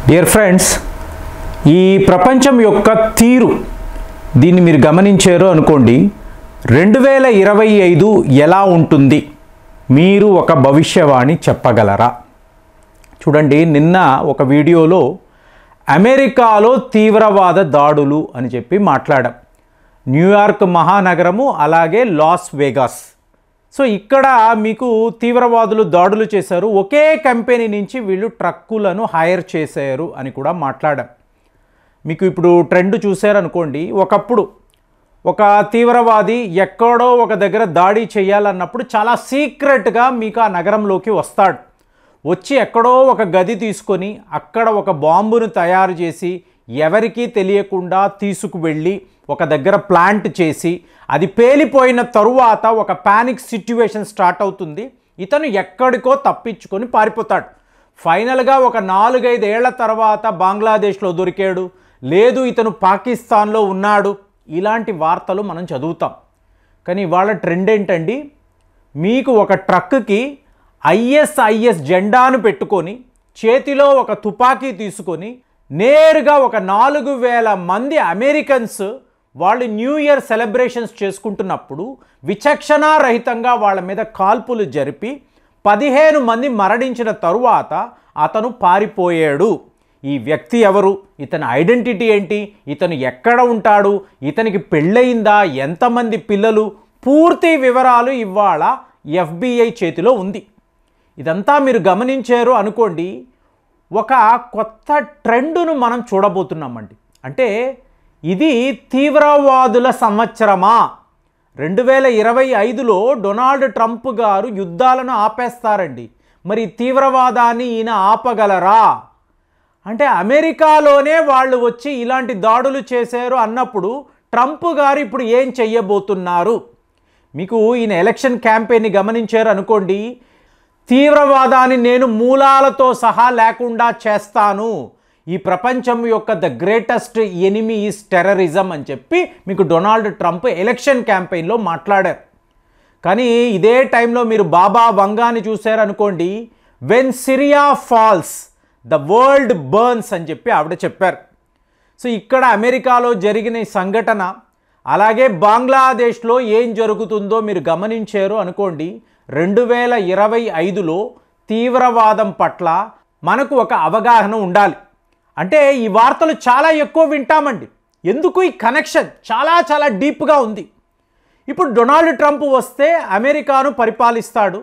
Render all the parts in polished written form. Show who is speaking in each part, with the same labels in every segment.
Speaker 1: Dear friends, ఈ ప్రపంచం యొక్క తీరు దీన్ని మీరు గమనించారు అనుకోండి. 2025 ఎలా ఉంటుంది? మీరు ఒక భవిష్యవాణి చెప్పగలరా? చూడండి, నిన్న ఒక వీడియోలో అమెరికాలో తీవ్రవాద దాడులు అని చెప్పి మాట్లాడాం. న్యూయార్క్ మహానగరము, అలాగే లాస్ వేగాస్. సో ఇక్కడ మీకు తీవ్రవాదులు దాడులు చేశారు, ఒకే కంపెనీ నుంచి వీళ్ళు ట్రక్కులను హైర్ చేశారు అని కూడా మాట్లాడాం. మీకు ఇప్పుడు ట్రెండ్ చూశారనుకోండి, ఒకప్పుడు ఒక తీవ్రవాది ఎక్కడో ఒక దగ్గర దాడి చేయాలన్నప్పుడు చాలా సీక్రెట్గా మీకు ఆ నగరంలోకి వస్తాడు. వచ్చి ఎక్కడో ఒక గది తీసుకొని అక్కడ ఒక బాంబును తయారు చేసి ఎవరికీ తెలియకుండా తీసుకువెళ్ళి ఒక దగ్గర ప్లాంట్ చేసి అది పేలిపోయిన తరువాత ఒక ప్యానిక్ సిట్యువేషన్ స్టార్ట్ అవుతుంది. ఇతను ఎక్కడికో తప్పించుకొని పారిపోతాడు. ఫైనల్గా ఒక 4-5 ఏళ్ల తర్వాత బంగ్లాదేశ్లో దొరికాడు, లేదు ఇతను పాకిస్తాన్లో ఉన్నాడు. ఇలాంటి వార్తలు మనం చదువుతాం. కానీ ఇవాళ ట్రెండ్ ఏంటండి? మీకు ఒక ట్రక్కి ISIS జెండాను పెట్టుకొని చేతిలో ఒక తుపాకీ తీసుకొని నేరుగా ఒక 4000 మంది అమెరికన్స్ వాళ్ళు న్యూ ఇయర్ సెలబ్రేషన్స్ చేసుకుంటున్నప్పుడు విచక్షణారహితంగా వాళ్ళ మీద కాల్పులు జరిపి 15 మంది మరణించిన తరువాత అతను పారిపోయాడు. ఈ వ్యక్తి ఎవరు? ఇతని ఐడెంటిటీ ఏంటి? ఇతను ఎక్కడ ఉంటాడు? ఇతనికి పెళ్ళయిందా? ఎంతమంది పిల్లలు? పూర్తి వివరాలు ఇవాళ FBI చేతిలో ఉంది. ఇదంతా మీరు గమనించారు అనుకోండి, ఒక కొత్త ట్రెండును మనం చూడబోతున్నామండి. అంటే ఇది తీవ్రవాదుల సంవత్సరమా? 2025లో డొనాల్డ్ ట్రంప్ గారు యుద్ధాలను ఆపేస్తారండి. మరి తీవ్రవాదాన్ని ఈయన ఆపగలరా? అంటే అమెరికాలోనే వాళ్ళు వచ్చి ఇలాంటి దాడులు చేశారు అన్నప్పుడు ట్రంప్ గారు ఇప్పుడు ఏం చెయ్యబోతున్నారు? మీకు ఈయన ఎలక్షన్ క్యాంపెయిన్ని గమనించారు అనుకోండి, తీవ్రవాదాన్ని నేను మూలాలతో సహా లేకుండా చేస్తాను, ఈ ప్రపంచం యొక్క the greatest enemy is terrorism అని చెప్పి మీకు డొనాల్డ్ ట్రంప్ ఎలక్షన్ క్యాంపెయిన్లో మాట్లాడారు. కానీ ఇదే టైంలో మీరు బాబా వంగాని చూశారనుకోండి, when Syria falls the world burns అని చెప్పి ఆవిడ చెప్పారు. సో ఇక్కడ అమెరికాలో జరిగిన ఈ సంఘటన, అలాగే బంగ్లాదేశ్లో ఏం జరుగుతుందో మీరు గమనించారు అనుకోండి, 2025లో తీవ్రవాదం పట్ల మనకు ఒక అవగాహన ఉండాలి. అంటే ఈ వార్తలు చాలా ఎక్కువ వింటామండి. ఎందుకు? ఈ కనెక్షన్ చాలా చాలా డీప్గా ఉంది. ఇప్పుడు డొనాల్డ్ ట్రంప్ వస్తే అమెరికాను పరిపాలిస్తాడు,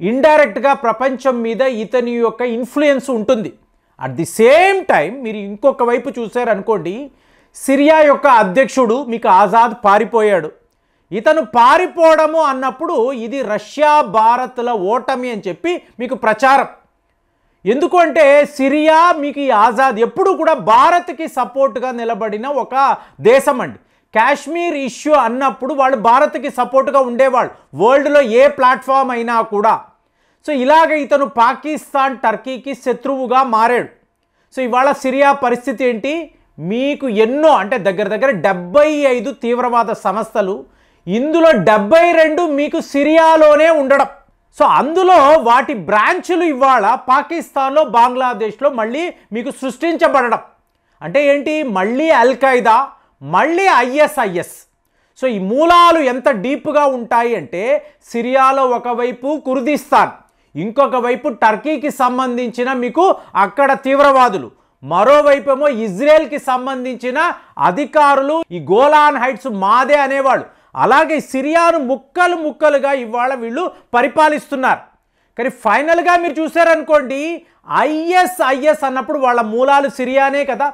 Speaker 1: ఇండైరెక్ట్గా ప్రపంచం మీద ఇతని యొక్క ఇన్ఫ్లుయెన్స్ ఉంటుంది. అట్ ది సేమ్ టైం మీరు ఇంకొక వైపు చూశారనుకోండి, సిరియా యొక్క అధ్యక్షుడు మీకు ఆజాద్ పారిపోయాడు. ఇతను పారిపోవడము అన్నప్పుడు ఇది రష్యా భారత్ల ఓటమి అని చెప్పి మీకు ప్రచారం. ఎందుకు అంటే సిరియా మీకు ఈ ఆజాద్ ఎప్పుడు కూడా భారత్కి సపోర్ట్గా నిలబడిన ఒక దేశం అండి. కాశ్మీర్ ఇష్యూ అన్నప్పుడు వాళ్ళు భారత్కి సపోర్ట్గా ఉండేవాళ్ళు, వరల్డ్లో ఏ ప్లాట్ఫామ్ అయినా కూడా. సో ఇలాగ ఇతను పాకిస్తాన్, టర్కీకి శత్రువుగా మారాడు. సో ఇవాళ సిరియా పరిస్థితి ఏంటి? మీకు ఎన్నో అంటే దగ్గర 75 తీవ్రవాద సంస్థలు, ఇందులో 72 మీకు సిరియాలోనే ఉండడం. సో అందులో వాటి బ్రాంచులు ఇవాళ పాకిస్తాన్లో, బంగ్లాదేశ్లో మళ్ళీ మీకు సృష్టించబడడం. అంటే ఏంటి? మళ్ళీ అల్ఖైదా, మళ్ళీ ISIS. సో ఈ మూలాలు ఎంత డీప్గా ఉంటాయి అంటే సిరియాలో ఒకవైపు కుర్దిస్తాన్, ఇంకొక వైపు టర్కీకి సంబంధించిన మీకు అక్కడ తీవ్రవాదులు, మరోవైపేమో ఇజ్రాయెల్కి సంబంధించిన అధికారులు ఈ గోలాన్ హైట్స్ మాదే అనేవాళ్ళు. అలాగే సిరియాను ముక్కలు ముక్కలుగా ఇవాళ వీళ్ళు పరిపాలిస్తున్నారు. కానీ ఫైనల్గా మీరు చూసారనుకోండి, ISIS అన్నప్పుడు వాళ్ళ మూలాలు సిరియానే కదా.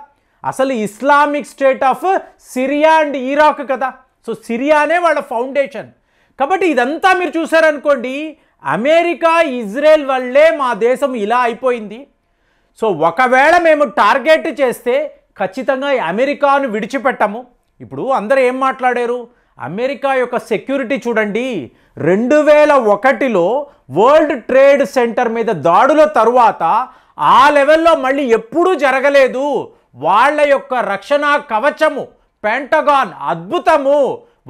Speaker 1: అసలు Islamic state of Syria and Iraq కదా. సో సిరియానే వాళ్ళ ఫౌండేషన్. కాబట్టి ఇదంతా మీరు చూసారనుకోండి, అమెరికా, ఇజ్రాయెల్ వల్లే మా దేశం ఇలా అయిపోయింది. సో ఒకవేళ మేము టార్గెట్ చేస్తే ఖచ్చితంగా అమెరికాను విడిచిపెట్టము. ఇప్పుడు అందరూ ఏం మాట్లాడారు? అమెరికా యొక్క సెక్యూరిటీ చూడండి, 2001లో వరల్డ్ ట్రేడ్ సెంటర్ మీద దాడుల తరువాత ఆ లెవెల్లో మళ్ళీ ఎప్పుడూ జరగలేదు. వాళ్ళ యొక్క రక్షణ కవచము పెంటగాన్ అద్భుతము.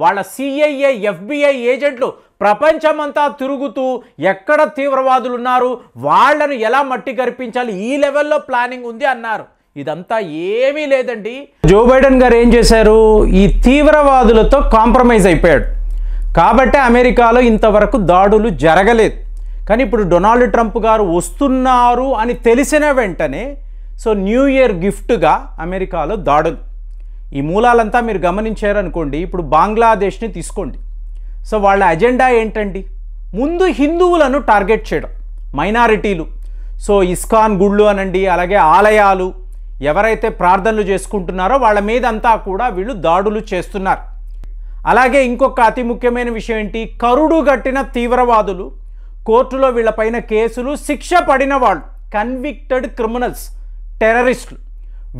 Speaker 1: వాళ్ళ CIA, FBI ఏజెంట్లు ప్రపంచమంతా తిరుగుతూ ఎక్కడ తీవ్రవాదులు ఉన్నారు, వాళ్ళను ఎలా మట్టి కరిపించాలి, ఈ లెవెల్లో ప్లానింగ్ ఉంది అన్నారు. ఇదంతా ఏమీ లేదండి. జో బైడెన్ గారు ఏం చేశారు, ఈ తీవ్రవాదులతో కాంప్రమైజ్ అయిపోయాడు కాబట్టి అమెరికాలో ఇంతవరకు దాడులు జరగలేదు. కానీ ఇప్పుడు డొనాల్డ్ ట్రంప్ గారు వస్తున్నారు అని తెలిసిన వెంటనే న్యూ ఇయర్ గిఫ్ట్గా అమెరికాలో దాడులు. ఈ మూలాలంతా మీరు గమనించారనుకోండి. ఇప్పుడు బంగ్లాదేశ్ని తీసుకోండి. వాళ్ళ అజెండా ఏంటండి, ముందు హిందువులను టార్గెట్ చేయడం, మైనారిటీలు. ఇస్కాన్ గుళ్ళు అనండి, అలాగే ఆలయాలు, ఎవరైతే ప్రార్థనలు చేసుకుంటున్నారో వాళ్ళ మీద అంతా కూడా వీళ్ళు దాడులు చేస్తున్నారు. అలాగే ఇంకొక అతి ముఖ్యమైన విషయం ఏంటి, కరుడు గట్టిన తీవ్రవాదులు, కోర్టులో వీళ్ళపైన కేసులు, శిక్ష పడిన వాళ్ళు, కన్విక్టెడ్ క్రిమినల్స్, టెర్రరిస్టులు,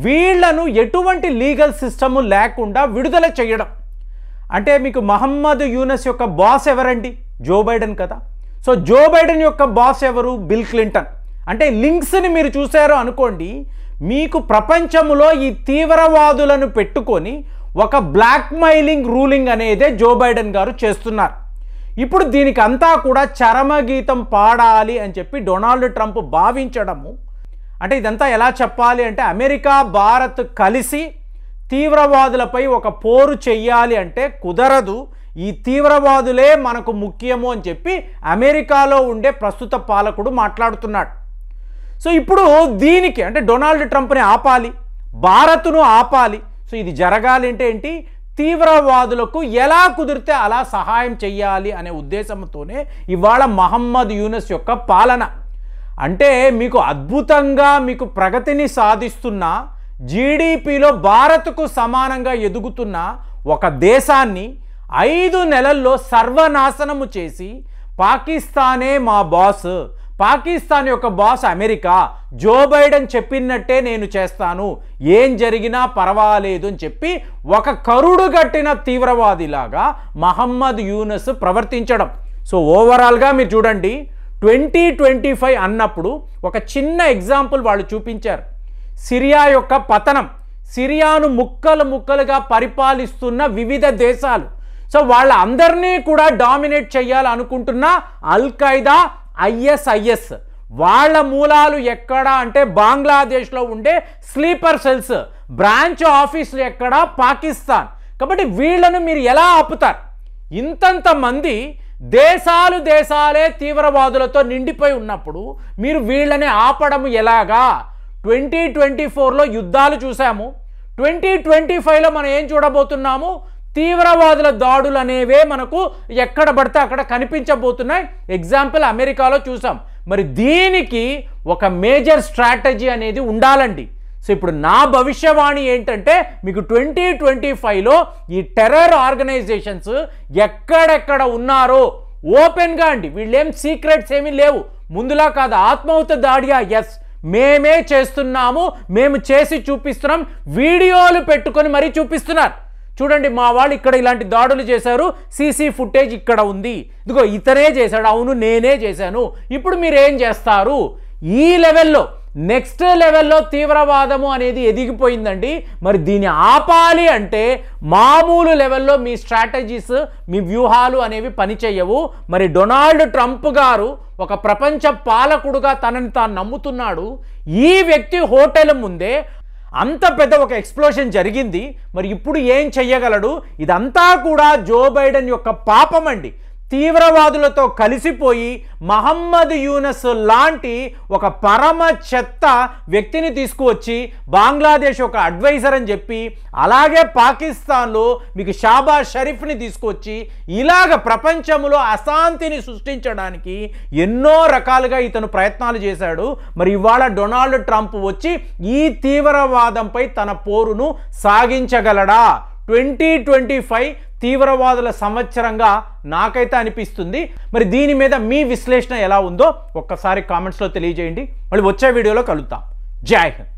Speaker 1: వీళ్లను ఎటువంటి లీగల్ సిస్టము లేకుండా విడుదల చేయడం. అంటే మీకు మహమ్మద్ యూనస్ యొక్క బాస్ ఎవరండి, జో బైడెన్ కదా. జో బైడెన్ యొక్క బాస్ ఎవరు, బిల్ క్లింటన్. అంటే లింక్స్ని మీరు చూశారో అనుకోండి, మీకు ప్రపంచంలో ఈ తీవ్రవాదులను పెట్టుకొని ఒక బ్లాక్మెయిలింగ్ రూలింగ్ అనేదే జో బైడెన్ గారు చేస్తున్నారు. ఇప్పుడు దీనికి అంతా కూడా చరమగీతం పాడాలి అని చెప్పి డొనాల్డ్ ట్రంప్ భావించడము. అంటే ఇదంతా ఎలా చెప్పాలి అంటే, అమెరికా భారత్ కలిసి తీవ్రవాదులపై ఒక పోరు చెయ్యాలి అంటే కుదరదు, ఈ తీవ్రవాదులే మనకు ముఖ్యము అని చెప్పి అమెరికాలో ఉండే ప్రస్తుత పాలకుడు మాట్లాడుతున్నాడు. ఇప్పుడు దీనికి అంటే డొనాల్డ్ ట్రంప్ని ఆపాలి, భారత్ను ఆపాలి. ఇది జరగాలి అంటే ఏంటి, తీవ్రవాదులకు ఎలా కుదిరితే అలా సహాయం చెయ్యాలి అనే ఉద్దేశంతోనే ఇవాళ మహమ్మద్ యూనస్ యొక్క పాలన. అంటే మీకు అద్భుతంగా మీకు ప్రగతిని సాధిస్తున్న, జీడిపిలో భారత్కు సమానంగా ఎదుగుతున్న ఒక దేశాన్ని 5 నెలల్లో సర్వనాశనము చేసి, పాకిస్తానే మా బాస్, పాకిస్తాన్ యొక్క బాస్ అమెరికా, జో బైడెన్ చెప్పినట్టే నేను చేస్తాను, ఏం జరిగినా పర్వాలేదు అని చెప్పి ఒక కరుడుగట్టిన తీవ్రవాదిలాగా మహమ్మద్ యూనస్ ప్రవర్తించడం. ఓవరాల్గా మీరు చూడండి, 2025 అన్నప్పుడు ఒక చిన్న ఎగ్జాంపుల్ వాళ్ళు చూపించారు. సిరియా యొక్క పతనం, సిరియాను ముక్కలు ముక్కలుగా పరిపాలిస్తున్న వివిధ దేశాలు, వాళ్ళందరినీ కూడా డామినేట్ చేయాలనుకుంటున్న అల్ ఖైదా, ISIS, వాళ్ళ మూలాలు ఎక్కడ అంటే బంగ్లాదేశ్లో ఉండే స్లీపర్ సెల్స్, బ్రాంచ్ ఆఫీసులు ఎక్కడ, పాకిస్తాన్. కాబట్టి వీళ్ళను మీరు ఎలా ఆపుతారు? ఇంతంత మంది దేశాలే తీవ్రవాదులతో నిండిపోయి ఉన్నప్పుడు మీరు వీళ్ళని ఆపడం ఎలాగా? 2024లో యుద్ధాలు చూసాము, 2025లో మనం ఏం చూడబోతున్నాము, తీవ్రవాదుల దాడులు అనేవే మనకు ఎక్కడ పడితే అక్కడ కనిపించబోతున్నాయి. ఎగ్జాంపుల్ అమెరికాలో చూసాం. మరి దీనికి ఒక మేజర్ స్ట్రాటజీ అనేది ఉండాలండి. ఇప్పుడు నా భవిష్యవాణి ఏంటంటే, మీకు 2025లో ఈ టెర్రర్ ఆర్గనైజేషన్స్ ఎక్కడెక్కడ ఉన్నారో ఓపెన్గా అండి, వీళ్ళేం సీక్రెట్స్ ఏమీ లేవు, ముందులా కాదు, ఆత్మాహుతి దాడియా, ఎస్ మేమే చేస్తున్నాము, మేము చేసి చూపిస్తున్నాం, వీడియోలు పెట్టుకొని మరీ చూపిస్తున్నారు. చూడండి, మా వాళ్ళు ఇక్కడ ఇలాంటి దాడులు చేశారు, సీసీ ఫుటేజ్ ఇక్కడ ఉంది, ఇదిగో ఇతనే చేశాడు, అవును నేనే చేశాను. ఇప్పుడు మీరు ఏం చేస్తారు? ఈ లెవెల్లో, నెక్స్ట్ లెవెల్లో తీవ్రవాదము అనేది ఎదిగిపోయిందండి. మరి దీన్ని ఆపాలి అంటే మామూలు లెవెల్లో మీ స్ట్రాటజీస్, మీ వ్యూహాలు అనేవి పనిచేయవు. మరి డొనాల్డ్ ట్రంప్ గారు ఒక ప్రపంచ పాలకుడుగా తనని తాను నమ్ముతున్నాడు. ఈ వ్యక్తి హోటల్ ముందే అంత పెద్ద ఒక ఎక్స్ప్లోషన్ జరిగింది. మరి ఇప్పుడు ఏం చెయ్యగలడు? ఇదంతా కూడా జో బైడెన్ యొక్క పాపం అండి. తీవ్రవాదులతో కలిసిపోయి మహమ్మద్ యూనస్ లాంటి ఒక పరమ చెత్త వ్యక్తిని తీసుకువచ్చి బంగ్లాదేశ్ ఒక అడ్వైజర్ అని చెప్పి, అలాగే పాకిస్తాన్లో మీకు షాబాజ్ షరీఫ్ని తీసుకువచ్చి ఇలాగ ప్రపంచంలో అశాంతిని సృష్టించడానికి ఎన్నో రకాలుగా ఇతను ప్రయత్నాలు చేశాడు. మరి ఇవాళ డొనాల్డ్ ట్రంప్ వచ్చి ఈ తీవ్రవాదంపై తన పోరును సాగించగలడా? 2025 తీవ్రవాదుల సంవత్సరంగా నాకైతే అనిపిస్తుంది. మరి దీని మీద మీ విశ్లేషణ ఎలా ఉందో ఒక్కసారి కామెంట్స్లో తెలియజేయండి. మళ్ళీ వచ్చే వీడియోలో కలుద్దాం. జై హింద్.